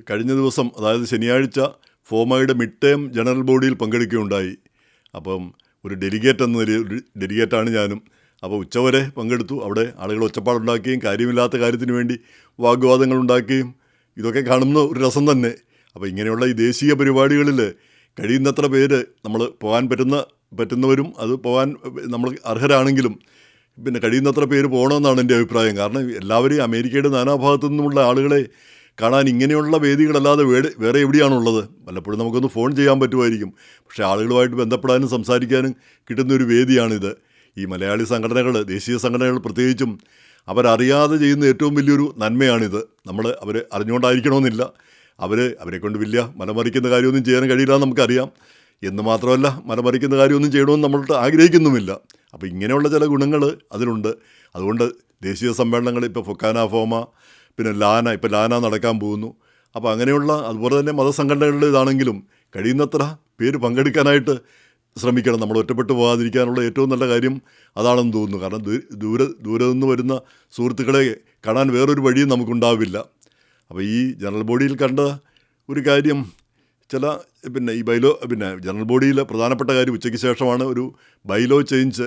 കഴിഞ്ഞ ദിവസം അതായത് ശനിയാഴ്ച ഫോമയുടെ മിഡ് ടേം ജനറൽ ബോഡിയിൽ പങ്കെടുക്കുകയുണ്ടായി. അപ്പം ഒരു ഡെലിഗേറ്റ് എന്ന നിലയിൽ ഒരു ഡെലിഗേറ്റാണ് ഞാനും. അപ്പോൾ ഉച്ചവരെ പങ്കെടുത്തു. അവിടെ ആളുകൾ ഒച്ചപ്പാടുണ്ടാക്കുകയും കാര്യമില്ലാത്ത കാര്യത്തിന് വേണ്ടി വാഗ്വാദങ്ങളുണ്ടാക്കുകയും ഇതൊക്കെ കാണുന്ന ഒരു രസം തന്നെ. അപ്പോൾ ഇങ്ങനെയുള്ള ഈ ദേശീയ പരിപാടികളിൽ കഴിയുന്നത്ര പേര് നമ്മൾ പോകാൻ പറ്റുന്നവരും അത് പോകാൻ നമ്മൾ അർഹരാണെങ്കിലും പിന്നെ കഴിയുന്നത്ര പേര് പോകണമെന്നാണ് എൻ്റെ അഭിപ്രായം. കാരണം എല്ലാവരെയും അമേരിക്കയുടെ നാനാഭാഗത്തു നിന്നുമുള്ള ആളുകളെ കാണാൻ ഇങ്ങനെയുള്ള വേദികളല്ലാതെ വേറെ എവിടെയാണുള്ളത്? വല്ലപ്പോഴും നമുക്കൊന്ന് ഫോൺ ചെയ്യാൻ പറ്റുമായിരിക്കും, പക്ഷേ ആളുകളുമായിട്ട് ബന്ധപ്പെടാനും സംസാരിക്കാനും കിട്ടുന്നൊരു വേദിയാണിത്. ഈ മലയാളി സംഘടനകൾ, ദേശീയ സംഘടനകൾ പ്രത്യേകിച്ചും അവരറിയാതെ ചെയ്യുന്ന ഏറ്റവും വലിയൊരു നന്മയാണിത്. അവരെ അറിഞ്ഞുകൊണ്ടായിരിക്കണമെന്നില്ല, അവരെ കൊണ്ട് വലിയ മലമറിക്കുന്ന കാര്യമൊന്നും ചെയ്യാൻ കഴിയില്ല എന്ന് നമുക്കറിയാം. എന്ന് മാത്രമല്ല, മലമറിക്കുന്ന കാര്യമൊന്നും ചെയ്യണമെന്ന് നമ്മൾ ആഗ്രഹിക്കുന്നുമില്ല. അപ്പോൾ ഇങ്ങനെയുള്ള ചില ഗുണങ്ങൾ അതിലുണ്ട്. അതുകൊണ്ട് ദേശീയ സമ്മേളനങ്ങൾ ഇപ്പോൾ ഫൊക്കാന ഫോമ, പിന്നെ ലാന നടക്കാൻ പോകുന്നു. അപ്പോൾ അങ്ങനെയുള്ള അതുപോലെ തന്നെ മതസംഘടനകളുടെ ഇതാണെങ്കിലും കഴിയുന്നത്ര പേര് പങ്കെടുക്കാനായിട്ട് ശ്രമിക്കണം. നമ്മൾ ഒറ്റപ്പെട്ടു പോകാതിരിക്കാനുള്ള ഏറ്റവും നല്ല കാര്യം അതാണെന്ന് തോന്നുന്നു. കാരണം ദൂരെ നിന്ന് വരുന്ന സുഹൃത്തുക്കളെ കാണാൻ വേറൊരു വഴിയും നമുക്കുണ്ടാവില്ല. അപ്പോൾ ഈ ജനറൽ ബോഡിയിൽ കണ്ട ഒരു കാര്യം ജനറൽ ബോഡിയിൽ പ്രധാനപ്പെട്ട കാര്യം ഉച്ചയ്ക്ക് ശേഷമാണ് ഒരു ബൈലോ ചേഞ്ച്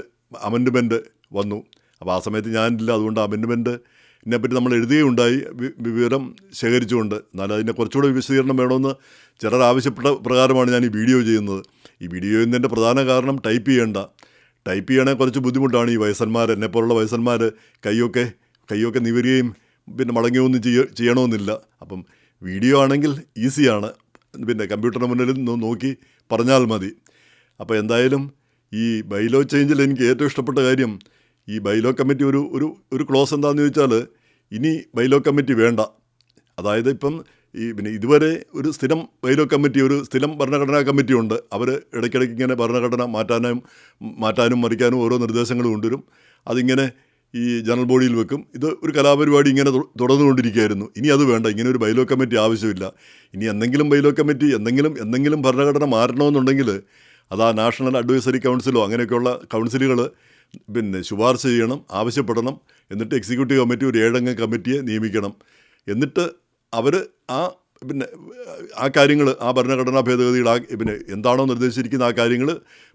അമെൻഡ്മെൻറ്റ് വന്നു. അപ്പോൾ ആ സമയത്ത് ഞാനില്ല. അതുകൊണ്ട് അമെൻഡ്മെൻറ്റിനെപ്പറ്റി നമ്മൾ എഴുതുകയുണ്ടായി, വിവരം ശേഖരിച്ചുകൊണ്ട്. എന്നാൽ അതിൻ്റെ കുറച്ചുകൂടെ വിശദീകരണം വേണമെന്ന് ചിലർ ആവശ്യപ്പെട്ട പ്രകാരമാണ് ഞാൻ ഈ വീഡിയോ ചെയ്യുന്നത്. ഈ വീഡിയോ ചെയ്യുന്നതിൻ്റെ പ്രധാന കാരണം ടൈപ്പ് ചെയ്യണേ കുറച്ച് ബുദ്ധിമുട്ടാണ്. ഈ വയസ്സന്മാർ, എന്നെപ്പോലുള്ള വയസ്സന്മാർ കൈയൊക്കെ നിവരുകയും പിന്നെ മടങ്ങുകയൊന്നും ചെയ്യണമെന്നില്ല. അപ്പം വീഡിയോ ആണെങ്കിൽ ഈസിയാണ്, പിന്നെ കമ്പ്യൂട്ടറിന് മുന്നിൽ നോക്കി പറഞ്ഞാൽ മതി. അപ്പോൾ എന്തായാലും ഈ ബൈലോ ചേഞ്ചിൽ എനിക്ക് ഏറ്റവും ഇഷ്ടപ്പെട്ട കാര്യം ഈ ബൈലോ കമ്മിറ്റി ഒരു ക്ലോസ് എന്താണെന്ന് ചോദിച്ചാൽ, ഇനി ബൈലോ കമ്മിറ്റി വേണ്ട. അതായത് ഇപ്പം ഇതുവരെ ഒരു സ്ഥിരം ബൈലോ കമ്മിറ്റി, ഒരു സ്ഥിരം ഭരണഘടനാ കമ്മിറ്റി ഉണ്ട്. അവർ ഇടയ്ക്കിടയ്ക്ക് ഇങ്ങനെ ഭരണഘടന മാറ്റാനും മറിക്കാനും ഓരോ നിർദ്ദേശങ്ങൾ കൊണ്ടുവരും. അതിങ്ങനെ ഈ ജനറൽ ബോഡിയിൽ വെക്കും. ഇത് ഒരു കലാപരിപാടി ഇങ്ങനെ തുടർന്നുകൊണ്ടിരിക്കുകയായിരുന്നു. ഇനി അത് വേണ്ട, ഇങ്ങനെ ഒരു ബൈലോ കമ്മിറ്റി ആവശ്യമില്ല. ഇനി എന്തെങ്കിലും ബൈലോ കമ്മിറ്റി എന്തെങ്കിലും ഭരണഘടന മാറണമെന്നുണ്ടെങ്കിൽ അത് ആ നാഷണൽ അഡ്വൈസറി കൗൺസിലോ അങ്ങനെയൊക്കെയുള്ള കൗൺസിലുകൾ പിന്നെ ശുപാർശ ചെയ്യണം, ആവശ്യപ്പെടണം. എന്നിട്ട് എക്സിക്യൂട്ടീവ് കമ്മിറ്റി ഒരു 7 അംഗ കമ്മിറ്റിയെ നിയമിക്കണം. എന്നിട്ട് അവർ ആ കാര്യങ്ങൾ, ആ ഭരണഘടനാ ഭേദഗതികൾ, എന്താണോ നിർദ്ദേശിച്ചിരിക്കുന്ന ആ കാര്യങ്ങൾ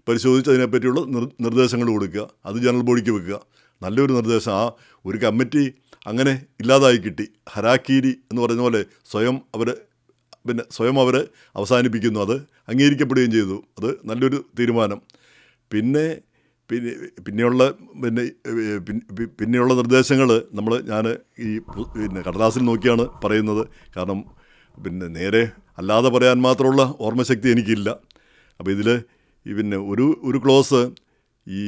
പരിശോധിച്ച് അതിനെപ്പറ്റിയുള്ള നിർദ്ദേശങ്ങൾ കൊടുക്കുക. അത് ജനറൽ ബോഡിക്ക് വെക്കുക. നല്ലൊരു നിർദ്ദേശം. ആ ഒരു കമ്മിറ്റി അങ്ങനെ ഇല്ലാതായി കിട്ടി. ഹരാക്കീരി എന്ന് പറയുന്ന പോലെ സ്വയം അവർ അവസാനിപ്പിക്കുന്നു. അത് അംഗീകരിക്കപ്പെടുകയും ചെയ്തു. അത് നല്ലൊരു തീരുമാനം. പിന്നെയുള്ള നിർദ്ദേശങ്ങൾ ഞാൻ ഈ കടലാസിൽ നോക്കിയാണ് പറയുന്നത്. കാരണം നേരെ അല്ലാതെ പറയാൻ മാത്രമുള്ള ഓർമ്മശക്തി എനിക്കില്ല. അപ്പോൾ ഇതിൽ ഒരു ക്ലോസ് ഈ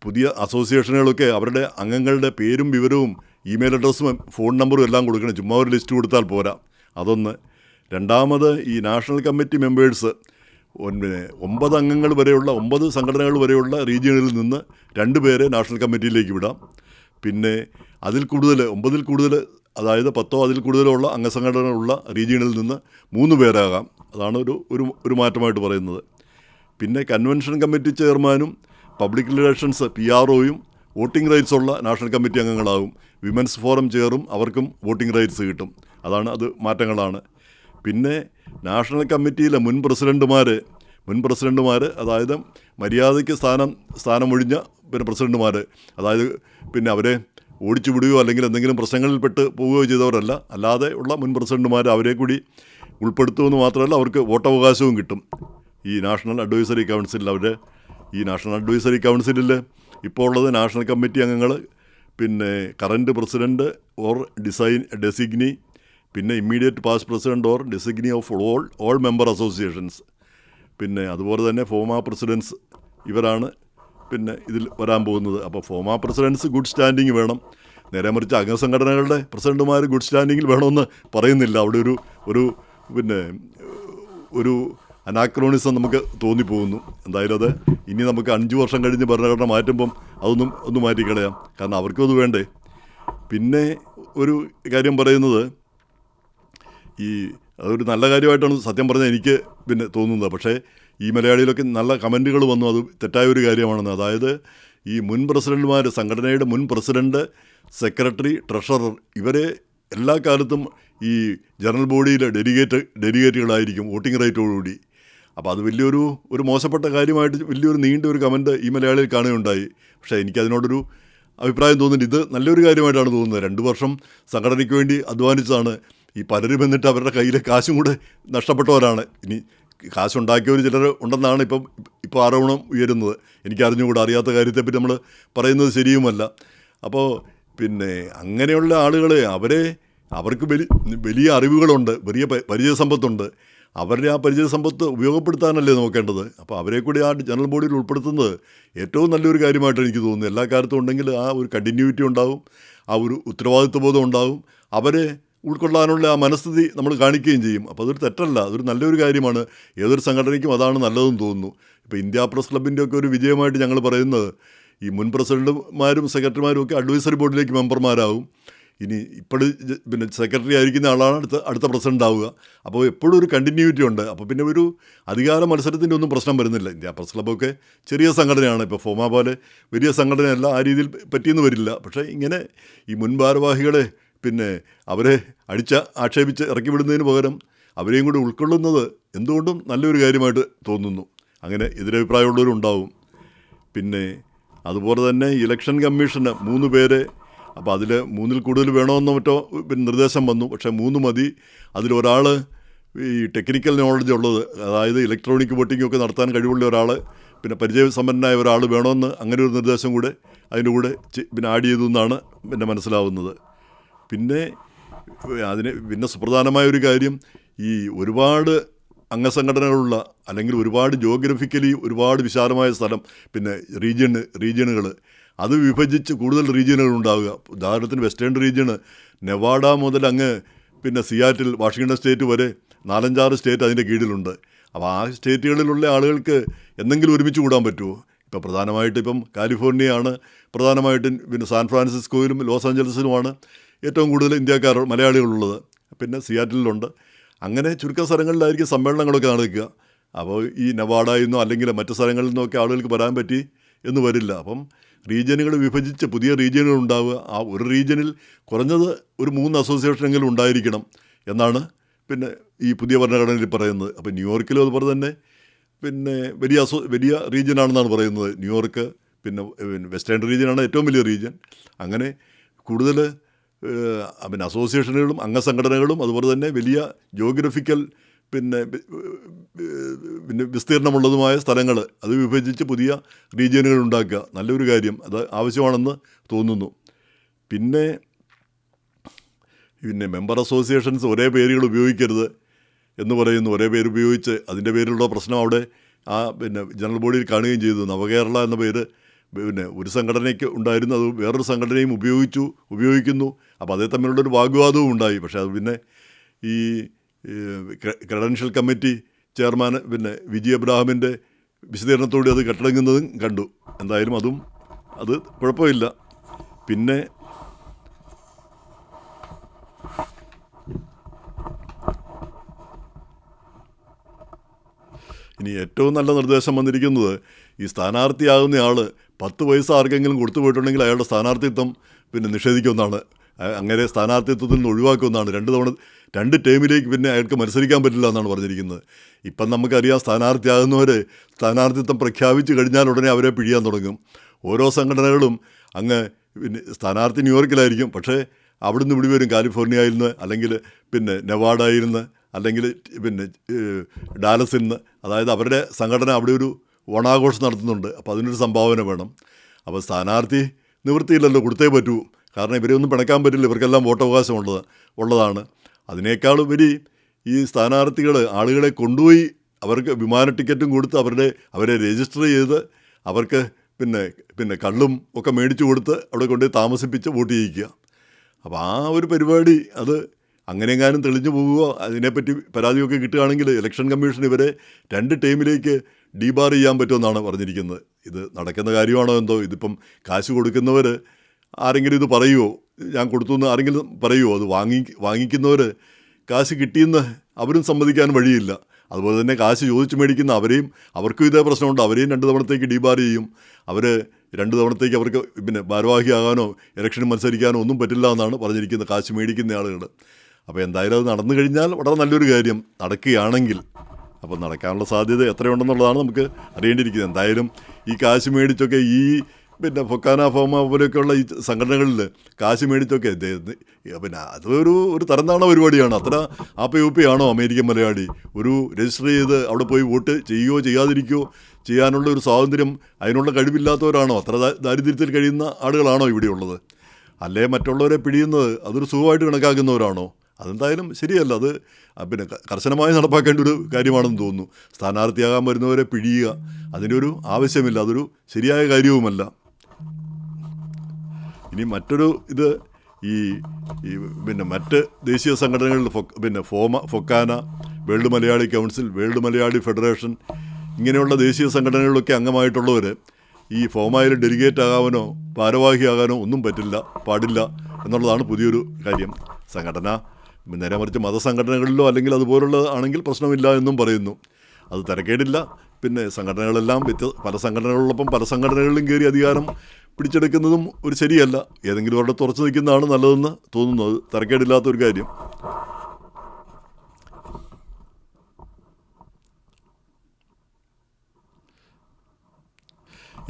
പുതിയ അസോസിയേഷനുകളൊക്കെ അവരുടെ അംഗങ്ങളുടെ പേരും വിവരവും ഇമെയിൽ അഡ്രസ്സും ഫോൺ നമ്പറും എല്ലാം കൊടുക്കണം. ചുമ്മാ ഒരു ലിസ്റ്റ് കൊടുത്താൽ പോരാ. അതൊന്ന്. രണ്ടാമത് ഈ നാഷണൽ കമ്മിറ്റി മെമ്പേഴ്സ് 9 അംഗങ്ങൾ വരെയുള്ള 9 സംഘടനകൾ വരെയുള്ള റീജിയണിൽ നിന്ന് 2 പേരെ നാഷണൽ കമ്മിറ്റിയിലേക്ക് വിടാം. പിന്നെ 9 കൂടുതൽ അതായത് 10 അതിൽ കൂടുതലുള്ള അംഗസംഘടനകളുള്ള റീജിയണിൽ നിന്ന് 3 പേരാകാം. അതാണ് ഒരു മാറ്റമായിട്ട് പറയുന്നത്. പിന്നെ കൺവെൻഷൻ കമ്മിറ്റി ചെയർമാനും പബ്ലിക് റിലേഷൻസ് PROയും വോട്ടിംഗ് റൈറ്റ്സ് ഉള്ള നാഷണൽ കമ്മിറ്റി അംഗങ്ങളാകും. വിമൻസ് ഫോറം ചെയറും അവർക്കും വോട്ടിംഗ് റൈറ്റ്സ് കിട്ടും. അത് മാറ്റങ്ങളാണ്. പിന്നെ നാഷണൽ കമ്മിറ്റിയിലെ മുൻ പ്രസിഡൻറ്റുമാർ അതായത് മര്യാദയ്ക്ക് സ്ഥാനമൊഴിഞ്ഞ പ്രസിഡൻറ്റുമാർ, അതായത് അവരെ ഓടിച്ചു വിടുകയോ അല്ലെങ്കിൽ എന്തെങ്കിലും പ്രശ്നങ്ങളിൽപ്പെട്ട് പോവുകയോ ചെയ്തവരല്ല. അല്ലാതെ ഉള്ള മുൻ പ്രസിഡൻറ്റുമാർ, അവരെ കൂടി ഉൾപ്പെടുത്തുമെന്ന് മാത്രമല്ല അവർക്ക് വോട്ടവകാശവും കിട്ടും. ഈ നാഷണൽ അഡ്വൈസറി കൗൺസിലിൽ ഈ നാഷണൽ അഡ്വൈസറി കൗൺസിലിൽ ഇപ്പോൾ ഉള്ളത് നാഷണൽ കമ്മിറ്റി അംഗങ്ങൾ, പിന്നെ കറൻറ്റ് പ്രസിഡൻറ്റ് ഓർ ഡെസിഗ്നി, പിന്നെ immediate past president or designee of all member associations, പിന്നെ അതുപോലെ തന്നെ ഫോമ പ്രസിഡൻസ്. ഇവരാണ് ഇതിൽ വരാൻ പോകുന്നത്. അപ്പോൾ ഫോമ പ്രസിഡൻസ് ഗുഡ് സ്റ്റാൻഡിങ് വേണം. നേരെ മറിച്ച് അംഗസംഘടനകളുടെ പ്രസിഡൻറ്റുമാർ ഗുഡ് സ്റ്റാൻഡിങ്ങിൽ വേണമെന്ന് പറയുന്നില്ല. അവിടെ ഒരു അനാക്രോണിസം നമുക്ക് തോന്നിപ്പോകുന്നു. എന്തായാലും അത് ഇനി നമുക്ക് 5 വർഷം കഴിഞ്ഞ് ഭരണഘടന മാറ്റുമ്പം ഒന്ന് മാറ്റിക്കളയാം. കാരണം അവർക്കും അത് വേണ്ടേ. പിന്നെ ഒരു കാര്യം പറയുന്നത്, അതൊരു നല്ല കാര്യമായിട്ടാണ് സത്യം പറഞ്ഞാൽ എനിക്ക് തോന്നുന്നത്. പക്ഷേ ഈ മലയാളിയിലൊക്കെ നല്ല കമൻറ്റുകൾ വന്നു, അത് തെറ്റായൊരു കാര്യമാണെന്ന്. അതായത് ഈ മുൻ പ്രസിഡൻറ്റുമാർ, സംഘടനയുടെ മുൻ പ്രസിഡൻറ്റ്, സെക്രട്ടറി, ട്രഷറർ, ഇവരെ എല്ലാ കാലത്തും ഈ ജനറൽ ബോഡിയിലെ ഡെലിഗേറ്റുകളായിരിക്കും വോട്ടിംഗ് റൈറ്റോടുകൂടി. അപ്പോൾ അത് ഒരു മോശപ്പെട്ട കാര്യമായിട്ട് വലിയൊരു നീണ്ട ഒരു കമൻറ്റ് ഈ മലയാളിയിൽ കാണുകയുണ്ടായി. പക്ഷേ എനിക്കതിനോടൊരു അഭിപ്രായം തോന്നുന്നില്ല. ഇത് നല്ലൊരു കാര്യമായിട്ടാണ് തോന്നുന്നത്. 2 വർഷം സംഘടനയ്ക്ക് വേണ്ടി അധ്വാനിച്ചതാണ്. ഈ പലരും എന്നിട്ട് അവരുടെ കയ്യിലെ കാശും കൂടെ നഷ്ടപ്പെട്ടവരാണ്. ഇനി കാശുണ്ടാക്കിയവർ ചിലർ ഉണ്ടെന്നാണ് ഇപ്പോൾ ആരോപണം ഉയരുന്നത്. എനിക്കറിഞ്ഞുകൂടാ, അറിയാത്ത കാര്യത്തെപ്പറ്റി നമ്മൾ പറയുന്നത് ശരിയുമല്ല. അപ്പോൾ പിന്നെ അങ്ങനെയുള്ള ആളുകളെ അവർക്ക് വലിയ അറിവുകളുണ്ട്, വലിയ പരിചയസമ്പത്തുണ്ട്. അവരുടെ ആ പരിചയസമ്പത്ത് ഉപയോഗപ്പെടുത്താനല്ലേ നോക്കേണ്ടത്. അപ്പോൾ അവരെ കൂടി ആ ജനറൽ ബോഡിയിൽ ഉൾപ്പെടുത്തുന്നത് ഏറ്റവും നല്ലൊരു കാര്യമായിട്ട് എനിക്ക് തോന്നുന്നു. എല്ലാ കാലത്തും ഉണ്ടെങ്കിൽ ആ ഒരു കണ്ടിന്യൂറ്റി ഉണ്ടാവും, ആ ഒരു ഉത്തരവാദിത്വ ബോധം ഉണ്ടാവും, അവരെ ഉൾക്കൊള്ളാനുള്ള ആ മനസ്ഥിതി നമ്മൾ കാണിക്കുകയും ചെയ്യും. അപ്പോൾ അതൊരു തെറ്റല്ല, അതൊരു നല്ലൊരു കാര്യമാണ്. ഏതൊരു സംഘടനയ്ക്കും അതാണ് നല്ലതെന്ന് തോന്നുന്നു. ഇപ്പോൾ ഇന്ത്യ പ്രസ് ക്ലബിൻ്റെ ഒക്കെ ഒരു വിജയമായിട്ട് ഞങ്ങൾ പറയുന്നത് ഈ മുൻ പ്രസിഡന്റുമാരും സെക്രട്ടറിമാരും ഒക്കെ അഡ്വൈസറി ബോർഡിലേക്ക് മെമ്പർമാരാകും. ഇനി പിന്നെ സെക്രട്ടറി ആയിരിക്കുന്ന ആളാണ് അടുത്ത പ്രസിഡന്റ് ആവുക. അപ്പോൾ എപ്പോഴും ഒരു കണ്ടിന്യൂറ്റി ഉണ്ട്. അപ്പോൾ പിന്നെ ഒരു അധികാര മത്സരത്തിൻ്റെ ഒന്നും പ്രശ്നം വരുന്നില്ല. ഇന്ത്യ പ്രസ് ക്ലബ്ബൊക്കെ ചെറിയ സംഘടനയാണ്. ഇപ്പോൾ ഫോമ പോലെ വലിയ സംഘടനയല്ല, ആ രീതിയിൽ പറ്റിയെന്ന് വരില്ല. പക്ഷേ ഇങ്ങനെ ഈ മുൻ ഭാരവാഹികളെ പിന്നെ അവരെ ആക്ഷേപിച്ച് ഇറക്കി വിടുന്നതിന് പകരം അവരെയും കൂടി ഉൾക്കൊള്ളുന്നത് എന്തുകൊണ്ടും നല്ലൊരു കാര്യമായിട്ട് തോന്നുന്നു. അങ്ങനെ എതിരഭിപ്രായമുള്ളവരും ഉണ്ടാവും. പിന്നെ അതുപോലെ തന്നെ ഇലക്ഷൻ കമ്മീഷന് 3 പേരെ, അപ്പോൾ അതിൽ 3-ൽ കൂടുതൽ വേണമെന്നോ മറ്റോ പിന്നെ നിർദ്ദേശം വന്നു. പക്ഷേ 3 മതി. അതിലൊരാൾ ഈ ടെക്നിക്കൽ നോളജ് ഉള്ളത്, അതായത് ഇലക്ട്രോണിക് വോട്ടിംഗ് ഒക്കെ നടത്താൻ കഴിവുള്ള ഒരാൾ, പിന്നെ പരിചയസമ്പന്നനായ ഒരാൾ വേണമെന്ന് അങ്ങനെ ഒരു നിർദ്ദേശം കൂടെ അതിൻ്റെ കൂടെ പിന്നെ ആഡ് ചെയ്തു എന്നാണ് പിന്നെ മനസ്സിലാവുന്നത്. പിന്നെ പിന്നെ സുപ്രധാനമായ ഒരു കാര്യം, ഈ ഒരുപാട് അംഗസംഘടനകളുള്ള അല്ലെങ്കിൽ ഒരുപാട് ജിയോഗ്രഫിക്കലി ഒരുപാട് വിശാലമായ സ്ഥലം, പിന്നെ റീജിയനുകൾ അത് വിഭജിച്ച് കൂടുതൽ റീജിയനുകൾ ഉണ്ടാവുക. ഉദാഹരണത്തിന് വെസ്റ്റേൺ റീജിയന് നെവാഡ മുതൽ അങ്ങ് പിന്നെ സിയാറ്റിൽ, വാഷിങ്ടൺ സ്റ്റേറ്റ് വരെ 4-5-6 സ്റ്റേറ്റ് അതിൻ്റെ കീഴിലുണ്ട്. അപ്പോൾ ആ സ്റ്റേറ്റുകളിലുള്ള ആളുകൾക്ക് എന്തെങ്കിലും ഒരുമിച്ച് കൂടാൻ പറ്റുമോ? ഇപ്പോൾ പ്രധാനമായിട്ട് കാലിഫോർണിയയാണ് പ്രധാനമായിട്ടും, പിന്നെ സാൻ ഫ്രാൻസിസ്കോയിലും ലോസ് ആഞ്ചലസിലുമാണ് ഏറ്റവും കൂടുതൽ മലയാളികളുള്ളത്. പിന്നെ സിയാറ്റിലുണ്ട്. അങ്ങനെ ചുരുക്കം സ്ഥലങ്ങളിലായിരിക്കും സമ്മേളനങ്ങളൊക്കെ നടക്കുക. അപ്പോൾ ഈ നെവാഡയിൽ നിന്നോ അല്ലെങ്കിൽ മറ്റു സ്ഥലങ്ങളിൽ നിന്നൊക്കെ ആളുകൾക്ക് വരാൻ പറ്റി എന്ന് വരില്ല. അപ്പം റീജിയനുകൾ വിഭജിച്ച് പുതിയ റീജിയനുകൾ ഉണ്ടാവുക. ആ ഒരു റീജിയനിൽ കുറഞ്ഞത് ഒരു 3 അസോസിയേഷനെങ്കിലും ഉണ്ടായിരിക്കണം എന്നാണ് പിന്നെ ഈ പുതിയ ഭരണഘടനയിൽ പറയുന്നത്. അപ്പോൾ ന്യൂയോർക്കിലും അതുപോലെ തന്നെ പിന്നെ വലിയ റീജിയനാണെന്നാണ് പറയുന്നത്. ന്യൂയോർക്ക് പിന്നെ വെസ്റ്റേൺ റീജിയനാണ് ഏറ്റവും വലിയ റീജിയൻ. അങ്ങനെ കൂടുതൽ പിന്നെ അസോസിയേഷനുകളും അംഗസംഘടനകളും അതുപോലെ തന്നെ വലിയ ജിയോഗ്രഫിക്കൽ പിന്നെ വിസ്തീർണമുള്ളതുമായ സ്ഥലങ്ങൾ അത് വിഭജിച്ച് പുതിയ റീജിയനുകൾ ഉണ്ടാക്കുക നല്ലൊരു കാര്യം. അത് ആവശ്യമാണെന്ന് തോന്നുന്നു. പിന്നെ മെമ്പർ അസോസിയേഷൻസ് ഒരേ പേരുകൾ ഉപയോഗിക്കരുത് എന്ന് പറയുന്നു. ഒരേ പേര് ഉപയോഗിച്ച് അതിൻ്റെ പേരിലുള്ള പ്രശ്നം അവിടെ പിന്നെ ജനറൽ ബോഡിയിൽ കാണുകയും ചെയ്തു. നവകേരള എന്ന പേര് പിന്നെ ഒരു സംഘടനയ്ക്ക് ഉണ്ടായിരുന്നു, അത് വേറൊരു സംഘടനയും ഉപയോഗിക്കുന്നു. അപ്പോൾ അതേ തമ്മിലുള്ളൊരു വാഗ്വാദവും ഉണ്ടായി. പക്ഷേ അത് പിന്നെ ഈ ക്രെഡൻഷ്യൽ കമ്മിറ്റി ചെയർമാൻ പിന്നെ വിജി എബ്രാഹിമിൻ്റെ വിശദീകരണത്തോടെ അത് കെട്ടടങ്ങുന്നതും കണ്ടു. എന്തായാലും അത് കുഴപ്പമില്ല. പിന്നെ ഇനി ഏറ്റവും നല്ല നിർദ്ദേശം വന്നിരിക്കുന്നത്, ഈ സ്ഥാനാർത്ഥിയാകുന്ന ആൾ 10 പൈസ ആർക്കെങ്കിലും കൊടുത്തു പോയിട്ടുണ്ടെങ്കിൽ അയാളുടെ സ്ഥാനാർത്ഥിത്വം പിന്നെ നിഷേധിക്കുമെന്നാണ്. അങ്ങനെ സ്ഥാനാർത്ഥിത്വത്തിൽ നിന്ന് ഒഴിവാക്കുമെന്നാണ്. 2 ടേമിലേക്ക് പിന്നെ അയാൾക്ക് മത്സരിക്കാൻ പറ്റില്ല എന്നാണ് പറഞ്ഞിരിക്കുന്നത്. ഇപ്പം നമുക്കറിയാം, സ്ഥാനാർത്ഥിയാകുന്നവർ സ്ഥാനാർത്ഥിത്വം പ്രഖ്യാപിച്ചു കഴിഞ്ഞാൽ ഉടനെ അവരെ പിഴിയാൻ തുടങ്ങും. ഓരോ സംഘടനകളും അങ്ങ് പിന്നെ സ്ഥാനാർത്ഥി ന്യൂയോർക്കിലായിരിക്കും, പക്ഷേ അവിടുന്ന് ഇവിടെ വരും കാലിഫോർണിയയിൽ നിന്ന്, അല്ലെങ്കിൽ പിന്നെ നെവാഡയിൽ നിന്ന്, അല്ലെങ്കിൽ പിന്നെ ഡാലസിൽ നിന്ന്. അതായത് അവരുടെ സംഘടന അവിടെ ഒരു ഓണാഘോഷം നടത്തുന്നുണ്ട്. അപ്പോൾ അതിനൊരു സംഭാവന വേണം. അപ്പോൾ സ്ഥാനാർത്ഥി നിവൃത്തിയില്ലല്ലോ, കൊടുത്തേ പറ്റൂ. കാരണം ഇവരെ ഒന്നും പിണക്കാൻ പറ്റില്ല, ഇവർക്കെല്ലാം വോട്ടവകാശം ഉള്ളതാണ്. അതിനേക്കാൾ ഉപരി ഈ സ്ഥാനാർത്ഥികൾ ആളുകളെ കൊണ്ടുപോയി അവർക്ക് വിമാന ടിക്കറ്റും കൊടുത്ത് അവരെ രജിസ്റ്റർ ചെയ്ത് അവർക്ക് പിന്നെ കള്ളും ഒക്കെ മേടിച്ചു കൊടുത്ത് അവിടെ കൊണ്ടുപോയി താമസിപ്പിച്ച് വോട്ട് ചെയ്യിക്കുക. അപ്പോൾ ആ ഒരു പരിപാടി അത് അങ്ങനെയെങ്ങാനും തെളിഞ്ഞു പോകുകയോ അതിനെപ്പറ്റി പരാതിയൊക്കെ കിട്ടുകയാണെങ്കിൽ ഇലക്ഷൻ കമ്മീഷൻ ഇവരെ 2 ടീമിലേക്ക് ഡീബാർ ചെയ്യാൻ പറ്റുമെന്നാണ് പറഞ്ഞിരിക്കുന്നത്. ഇത് നടക്കുന്ന കാര്യമാണോ എന്തോ? ഇതിപ്പം കാശ് കൊടുക്കുന്നവർ ആരെങ്കിലും ഇത് പറയുമോ, ഞാൻ കൊടുത്തു എന്ന് ആരെങ്കിലും പറയുമോ? അത് വാങ്ങിക്കുന്നവർ കാശ് കിട്ടിയെന്ന് അവരും സമ്മതിക്കാൻ വഴിയില്ല. അതുപോലെ തന്നെ കാശ് ചോദിച്ച് മേടിക്കുന്ന അവർക്കും ഇതേ പ്രശ്നമുണ്ട്. അവരെയും 2 തവണത്തേക്ക് ഡീബാർ ചെയ്യും. അവർ 2 തവണത്തേക്ക് അവർക്ക് പിന്നെ ഭാരവാഹിയാകാനോ ഇലക്ഷന് മത്സരിക്കാനോ ഒന്നും പറ്റില്ല എന്നാണ് പറഞ്ഞിരിക്കുന്നത് കാശ് മേടിക്കുന്ന ആളുകൾ. അപ്പോൾ എന്തായാലും അത് നടന്നു കഴിഞ്ഞാൽ വളരെ നല്ലൊരു കാര്യം നടക്കുകയാണെങ്കിൽ. അപ്പോൾ നടക്കാനുള്ള സാധ്യത എത്രയുണ്ടെന്നുള്ളതാണ് നമുക്ക് അറിയേണ്ടിയിരിക്കുന്നത്. എന്തായാലും ഈ കാശ് മേടിച്ചൊക്കെ ഈ പിന്നെ ഫൊക്കാന ഫോമ പോലെയൊക്കെയുള്ള ഈ സംഘടനകളിൽ കാശ് മേടിച്ചൊക്കെ പിന്നെ ഒരു തരംതാണ പരിപാടിയാണ്. അത്ര ആപ്പയൂപ്പയാണോ അമേരിക്കൻ മലയാളി? ഒരു രജിസ്റ്റർ ചെയ്ത് അവിടെ പോയി വോട്ട് ചെയ്യുകയോ ചെയ്യാതിരിക്കുകയോ ചെയ്യാനുള്ള ഒരു സ്വാതന്ത്ര്യം, അതിനുള്ള കഴിവില്ലാത്തവരാണോ? അത്ര ദാരിദ്ര്യത്തിൽ കഴിയുന്ന ആളുകളാണോ ഇവിടെയുള്ളത്? അല്ലേ മറ്റുള്ളവരെ പിടിയുന്നത് അതൊരു സുഖമായിട്ട് കണക്കാക്കുന്നവരാണോ? അതെന്തായാലും ശരിയല്ല. അത് പിന്നെ കർശനമായി നടപ്പാക്കേണ്ട ഒരു കാര്യമാണെന്ന് തോന്നുന്നു. സ്ഥാനാർത്ഥിയാകാൻ വരുന്നവരെ പിഴിയുക, അതിൻ്റെ ഒരു ആവശ്യമില്ല. അതൊരു ശരിയായ കാര്യവുമല്ല. ഇനി മറ്റൊരു ഇത് ഈ പിന്നെ മറ്റ് ദേശീയ സംഘടനകളിൽ പിന്നെ FOKANA, world Malayali council, world Malayali federation, ഇങ്ങനെയുള്ള ദേശീയ സംഘടനകളിലൊക്കെ അംഗമായിട്ടുള്ളവർ ഈ ഫോമയിൽ ഡെലിഗേറ്റ് ആകാനോ ഭാരവാഹിയാകാനോ ഒന്നും പാടില്ല എന്നുള്ളതാണ് പുതിയൊരു കാര്യം. സംഘടന നേരെ മറിച്ച് മതസംഘടനകളിലോ അല്ലെങ്കിൽ അതുപോലുള്ള ആണെങ്കിൽ പ്രശ്നമില്ല എന്നും പറയുന്നു. അത് തരക്കേടില്ല. പിന്നെ സംഘടനകളെല്ലാം പല സംഘടനകളോടൊപ്പം പല സംഘടനകളിലും കയറി അധികാരം പിടിച്ചെടുക്കുന്നതും ഒരു ശരിയല്ല. ഏതെങ്കിലും ഒരിടത്ത് ഉറച്ചു നിൽക്കുന്നതാണ് നല്ലതെന്ന് തോന്നുന്നു. അത് തരക്കേടില്ലാത്തൊരു കാര്യം.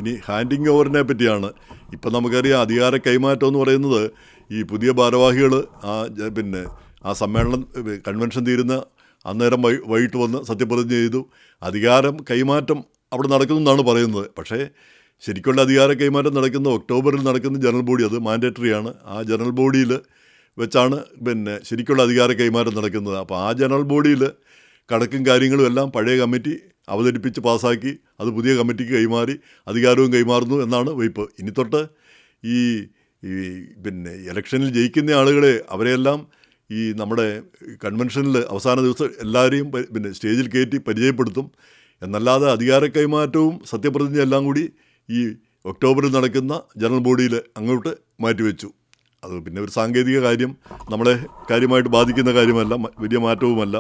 ഇനി ഹാൻഡിങ് ഓവറിനെ പറ്റിയാണ്. ഇപ്പം നമുക്കറിയാം, അധികാര കൈമാറ്റം എന്ന് പറയുന്നത് ഈ പുതിയ ഭാരവാഹികൾ പിന്നെ ആ സമ്മേളനം കൺവെൻഷൻ തീരുന്ന അന്നേരം വൈകിട്ട് വന്ന് സത്യപ്രതിജ്ഞ ചെയ്തു. അധികാരം കൈമാറ്റം അവിടെ നടക്കുന്നെന്നാണ് പറയുന്നത്. പക്ഷേ ശരിക്കുള്ള അധികാര കൈമാറ്റം നടക്കുന്ന ഒക്ടോബറിൽ നടക്കുന്ന ജനറൽ ബോഡി, അത് മാൻഡേറ്ററിയാണ്. ആ ജനറൽ ബോഡിയിൽ വെച്ചാണ് പിന്നെ ശരിക്കുള്ള അധികാര കൈമാറ്റം നടക്കുന്നത്. അപ്പോൾ ആ ജനറൽ ബോഡിയിൽ കണക്കും കാര്യങ്ങളും എല്ലാം പഴയ കമ്മിറ്റി അവതരിപ്പിച്ച് പാസ്സാക്കി അത് പുതിയ കമ്മിറ്റിക്ക് കൈമാറി അധികാരവും കൈമാറുന്നു എന്നാണ് വയ്പ്പ്. ഇനി തൊട്ട് ഈ പിന്നെ ഇലക്ഷനിൽ ജയിക്കുന്ന ആളുകളെ അവരെയെല്ലാം ഈ നമ്മുടെ കൺവെൻഷനിൽ അവസാന ദിവസം എല്ലാവരെയും പിന്നെ സ്റ്റേജിൽ കയറ്റി പരിചയപ്പെടുത്തും. എന്നല്ലാതെ അധികാര കൈമാറ്റവും സത്യപ്രതിജ്ഞ എല്ലാം കൂടി ഈ ഒക്ടോബറിൽ നടക്കുന്ന ജനറൽ ബോഡിയിൽ അങ്ങോട്ട് മാറ്റിവെച്ചു. അത് പിന്നെ ഒരു സാങ്കേതിക കാര്യം, നമ്മളെ കാര്യമായിട്ട് ബാധിക്കുന്ന കാര്യമല്ല, വലിയ മാറ്റവുമല്ല.